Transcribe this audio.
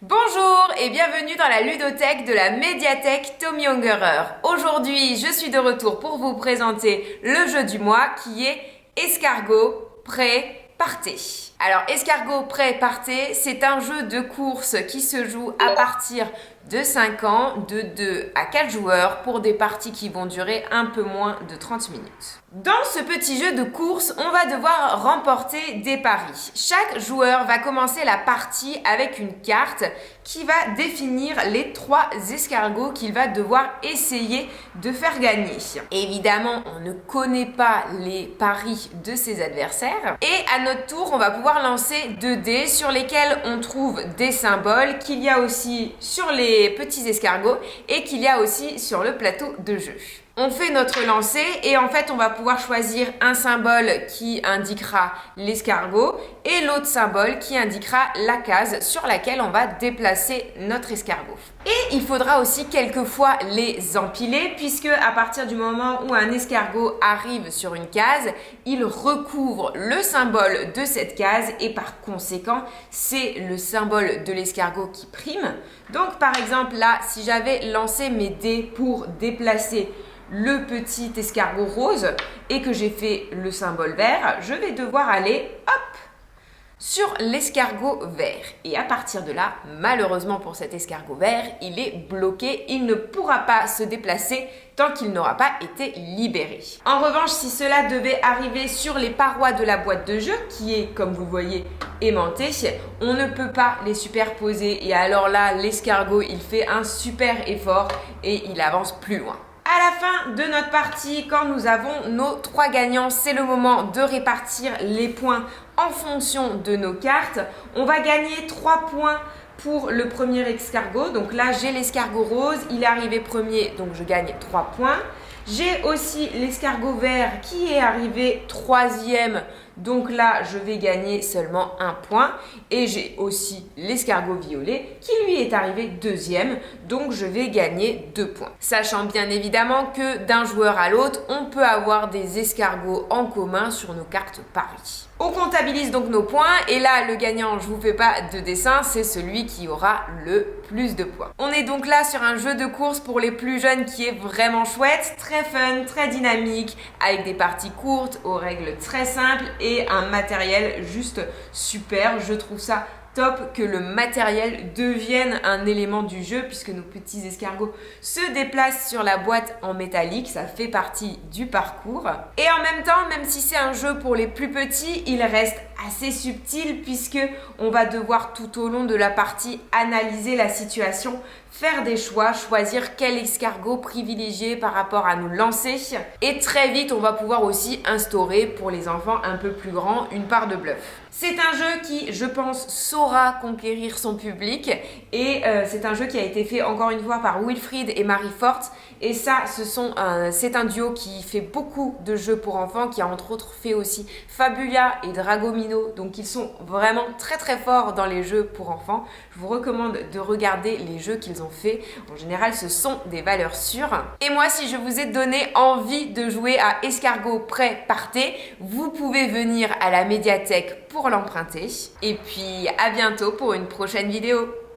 Bonjour et bienvenue dans la ludothèque de la médiathèque Tommy Ungerer. Aujourd'hui, je suis de retour pour vous présenter le jeu du mois qui est Escargot Prêt Partez. Alors, Escargot Prêt Partez, c'est un jeu de course qui se joue à partir de 5 ans, de 2 à 4 joueurs pour des parties qui vont durer un peu moins de 30 minutes. Dans ce petit jeu de course, on va devoir remporter des paris. Chaque joueur va commencer la partie avec une carte qui va définir les 3 escargots qu'il va devoir essayer de faire gagner. Évidemment, on ne connaît pas les paris de ses adversaires. Et à notre tour, on va pouvoir lancer 2 dés sur lesquels on trouve des symboles qu'il y a aussi sur les petits escargots et qu'il y a aussi sur le plateau de jeu. On fait notre lancer et en fait on va pouvoir choisir un symbole qui indiquera l'escargot et l'autre symbole qui indiquera la case sur laquelle on va déplacer notre escargot. Et il faudra aussi quelquefois les empiler puisque à partir du moment où un escargot arrive sur une case, il recouvre le symbole de cette case et par conséquent c'est le symbole de l'escargot qui prime. Donc par exemple là, si j'avais lancé mes dés pour déplacer le petit escargot rose et que j'ai fait le symbole vert, je vais devoir aller hop sur l'escargot vert. Et à partir de là, malheureusement pour cet escargot vert, il est bloqué, il ne pourra pas se déplacer tant qu'il n'aura pas été libéré. En revanche, si cela devait arriver sur les parois de la boîte de jeu, qui est, comme vous le voyez, aimantée, on ne peut pas les superposer et alors là, l'escargot, il fait un super effort et il avance plus loin. À la fin de notre partie, quand nous avons nos 3 gagnants, c'est le moment de répartir les points en fonction de nos cartes. On va gagner 3 points pour le premier escargot. Donc là, j'ai l'escargot rose, il est arrivé premier, donc je gagne 3 points. J'ai aussi l'escargot vert qui est arrivé 3e, donc là je vais gagner seulement 1 point. Et j'ai aussi l'escargot violet qui lui est arrivé 2e, donc je vais gagner 2 points. Sachant bien évidemment que d'un joueur à l'autre, on peut avoir des escargots en commun sur nos cartes paris. On comptabilise donc nos points et là le gagnant, je vous fais pas de dessin, c'est celui qui aura le plus de points. On est donc là sur un jeu de course pour les plus jeunes qui est vraiment chouette, très fun, très dynamique, avec des parties courtes, aux règles très simples et un matériel juste super. Je trouve ça top que le matériel devienne un élément du jeu puisque nos petits escargots se déplacent sur la boîte en métallique, ça fait partie du parcours. Et en même temps, même si c'est un jeu pour les plus petits, il reste assez subtil puisque on va devoir tout au long de la partie analyser la situation, faire des choix, choisir quel escargot privilégier par rapport à nous lancer. Et très vite, on va pouvoir aussi instaurer pour les enfants un peu plus grands une part de bluff. C'est un jeu qui, je pense, saura conquérir son public et c'est un jeu qui a été fait encore une fois par Wilfried et Marie Forte. Et ça, c'est un duo qui fait beaucoup de jeux pour enfants, qui a entre autres fait aussi Fabulia et Dragomino. Donc ils sont vraiment très très forts dans les jeux pour enfants. Je vous recommande de regarder les jeux qu'ils ont fait. En général, ce sont des valeurs sûres. Et moi, si je vous ai donné envie de jouer à Escargot Prêt Partez, vous pouvez venir à la médiathèque pour l'emprunter. Et puis à bientôt pour une prochaine vidéo.